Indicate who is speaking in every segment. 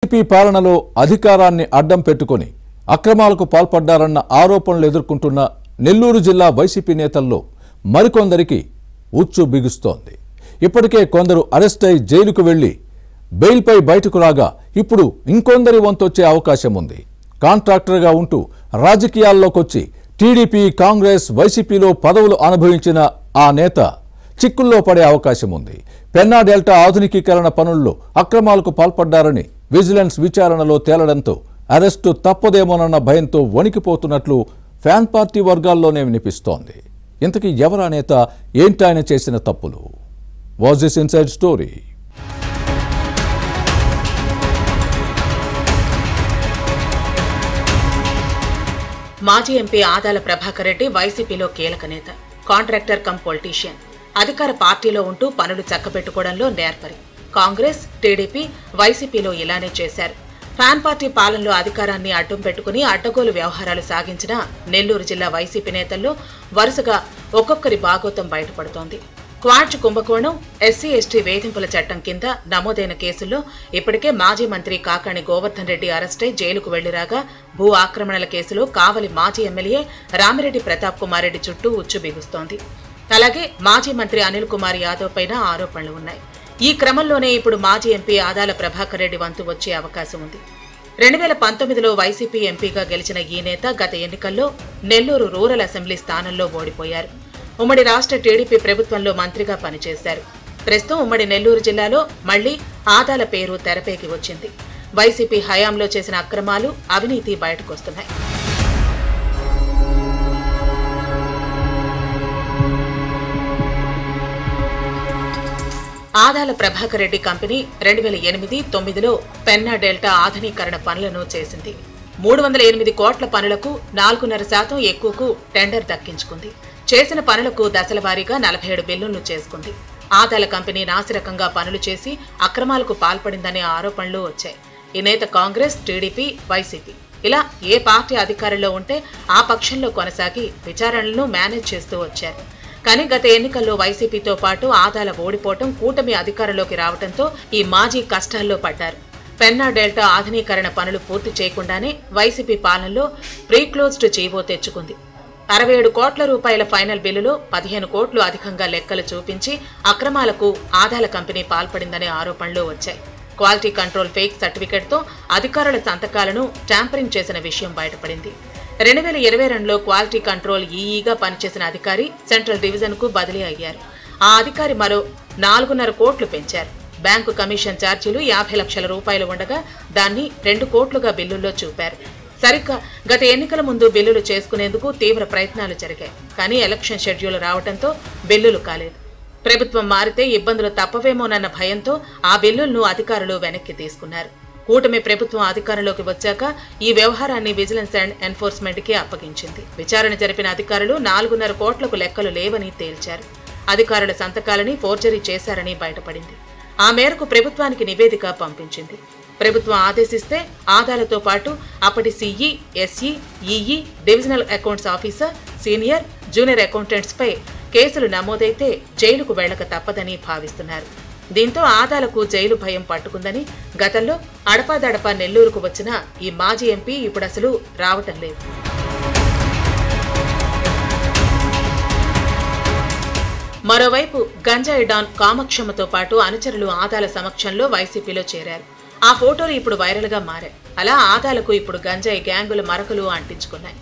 Speaker 1: TDP పాలనలో అధికారాన్ని అడ్డం పెట్టుకొని అక్రమాలకు పాల్పడ్డారన్న ఆరోపణలు ఎదుర్కొంటున్న నెల్లూరు జిల్లా వైసీపీ నేతల్లో మరికొందరికి ఉచ్చు బిగుస్తోంది. ఇప్పటికే కొందరు అరెస్ట్ అయి జైలుకు వెళ్లి బెయిల్పై బయటకు రాగా ఇప్పుడు ఇంకొందరి వంతొచ్చే అవకాశం ఉంది. కాంట్రాక్టర్గా ఉంటూ రాజకీయాల్లోకొచ్చి టీడీపీ, కాంగ్రెస్, వైసీపీలో పదవులు అనుభవించిన ఆ నేత చిక్కుల్లో పడే అవకాశం ఉంది. పెన్నా డెల్టా ఆధునికీకరణ పనుల్లో అక్రమాలకు పాల్పడ్డారని విజిలెన్స్ విచారణలో తేలడంతో అరెస్టు తప్పదేమోనన్న భయంతో వణికిపోతున్నట్లు ఫ్యాన్ పార్టీ వర్గాల్లోనే వినిపిస్తోంది. ఇంతకీ ఎవరా నేత, ఏంటాయన చేసిన తప్పులు? Was this inside story?
Speaker 2: మాజీ ఎంపీ ఆదాల ప్రభాకర్ రెడ్డి వైసీపీలో కీలక నేత, కాంట్రాక్టర్ కమ్ పొలిటీషియన్. అధికార పార్టీలో ఉంటూ పనులు చక్కబెట్టుకోవడంలో నేర్పరి. కాంగ్రెస్, టీడీపీ, వైసీపీలో ఇలానే చేశారు. ఫ్యాన్ పార్టీ పాలనలో అధికారాన్ని అడ్డం పెట్టుకుని అడ్డగోలు వ్యవహారాలు సాగించిన నెల్లూరు జిల్లా వైసీపీ నేతల్లో వరుసగా ఒక్కొక్కరి భాగోతం బయటపడుతోంది. క్వార్జ్ కుంభకోణం, ఎస్సీ ఎస్టీ వేధింపుల చట్టం కింద నమోదైన కేసుల్లో ఇప్పటికే మాజీ మంత్రి కాకాణి గోవర్ధన్ రెడ్డి అరెస్టై జైలుకు వెళ్లిరాగా, భూ ఆక్రమణల కేసులో కావలి మాజీ ఎమ్మెల్యే రామిరెడ్డి ప్రతాప్ కుమార్ రెడ్డి చుట్టూ ఉచ్చు బిగుస్తోంది. అలాగే మాజీ మంత్రి అనిల్ కుమార్ యాదవ్ పైన ఆరోపణలు ఉన్నాయి. ఈ క్రమంలోనే ఇప్పుడు మాజీ ఎంపీ ఆదాల ప్రభాకర్ రెడ్డి వంతు వచ్చే అవకాశం ఉంది. 2019లో వైసీపీ ఎంపీగా గెలిచిన ఈ నేత గత ఎన్నికల్లో నెల్లూరు రూరల్ అసెంబ్లీ స్థానంలో ఓడిపోయారు. ఉమ్మడి రాష్ట్ర టీడీపీ ప్రభుత్వంలో మంత్రిగా పనిచేశారు. ప్రస్తుతం ఉమ్మడి నెల్లూరు జిల్లాలో మళ్లీ ఆదాల పేరు తెరపైకి వచ్చింది. వైసీపీ హయాంలో చేసిన అక్రమాలు, అవినీతి బయటకొస్తున్నాయి. ఆదాల ప్రభాకర్ రెడ్డి కంపెనీ 2008-9లో పెన్నా డెల్టా ఆధునీకరణ పనులను చేసింది. 308 కోట్ల పనులకు 4.5% ఎక్కువకు టెండర్ దక్కించుకుంది. చేసిన పనులకు దశలవారీగా 47 బిల్లులను చేసుకుంది. ఆదాల కంపెనీ నాసిరకంగా పనులు చేసి అక్రమాలకు పాల్పడిందనే ఆరోపణలు వచ్చాయి. ఈ నేత కాంగ్రెస్, టీడీపీ, వైసీపీ ఇలా ఏ పార్టీ అధికారంలో ఉంటే ఆ పక్షంలో కొనసాగి విచారణలను మేనేజ్ చేస్తూ వచ్చారు. కానీ గత ఎన్నికల్లో వైసీపీతో పాటు ఆదాల ఓడిపోవటం, కూటమి అధికారంలోకి రావడంతో ఈ మాజీ కష్టాల్లో పడ్డారు. పెన్నా డెల్టా ఆధునీకరణ పనులు పూర్తి చేయకుండానే వైసీపీ పాలనలో ప్రీ క్లోజ్డ్ జీవో తెచ్చుకుంది. 67 కోట్ల రూపాయల ఫైనల్ బిల్లులో 15 కోట్లు అధికంగా లెక్కలు చూపించి అక్రమాలకు ఆదాల కంపెనీ పాల్పడిందనే ఆరోపణలు వచ్చాయి. క్వాలిటీ కంట్రోల్ ఫేక్ సర్టిఫికెట్తో అధికారుల సంతకాలను ట్యాంపరింగ్ చేసిన విషయం బయటపడింది. 2022లో క్వాలిటీ కంట్రోల్ ఈఈగా పనిచేసిన అధికారి సెంట్రల్ డివిజన్కు బదిలీ అయ్యారు. ఆ అధికారి మరో 4.5 కోట్లు పెంచారు. బ్యాంకు కమిషన్ ఛార్జీలు 50 లక్షల రూపాయలు ఉండగా దాన్ని 2 కోట్లుగా బిల్లుల్లో చూపారు. సరిగ్గా గత ఎన్నికల ముందు బిల్లులు చేసుకునేందుకు తీవ్ర ప్రయత్నాలు జరిగాయి. కానీ ఎలక్షన్ షెడ్యూల్ రావడంతో బిల్లులు కాలేదు. ప్రభుత్వం మారితే ఇబ్బందులు తప్పవేమోనన్న భయంతో ఆ బిల్లులను అధికారులు వెనక్కి తీసుకున్నారు. కూటమి ప్రభుత్వం అధికారంలోకి వచ్చాక ఈ వ్యవహారాన్ని విజిలెన్స్ అండ్ ఎన్ఫోర్స్మెంట్ కి అప్పగించింది. విచారణ జరిపిన అధికారులు 4.5 కోట్లకు లెక్కలు లేవని తేల్చారు. అధికారుల సంతకాలని ఫోర్జరీ చేశారని బయటపడింది. ఆ మేరకు ప్రభుత్వానికి నివేదిక పంపించింది. ప్రభుత్వం ఆదేశిస్తే ఆదాలతో పాటు అప్పటి CE, SE, EE, divisional accounts officer, senior, junior accountants పై కేసులు నమోదైతే జైలుకు వెళ్లక తప్పదని భావిస్తున్నారు. దీంతో ఆదాలకు జైలు భయం పట్టుకుందని గతంలో అడపాదడపా నెల్లూరుకు వచ్చిన ఈ మాజీ ఎంపీ ఇప్పుడు అసలు రావటం లేదు. మరోవైపు గంజాయి డాన్ కామక్షమ్మతో పాటు అనుచరులు ఆదాల సమక్షంలో వైసీపీలో చేరారు. ఆ ఫోటోలు ఇప్పుడు వైరల్ గా మారాయి. అలా ఆదాలకు ఇప్పుడు గంజాయి గ్యాంగుల మరకలు అంటించుకున్నాయి.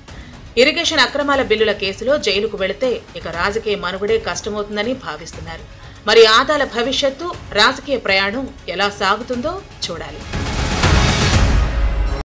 Speaker 2: ఇరిగేషన్ అక్రమాల బిల్లుల కేసులో జైలుకు వెళితే ఇక రాజకీయ మనుగడే కష్టమవుతుందని భావిస్తున్నారు. మరి ఆదాల భవిష్యత్తు, రాజకీయ ప్రయాణం ఎలా సాగుతుందో చూడాలి.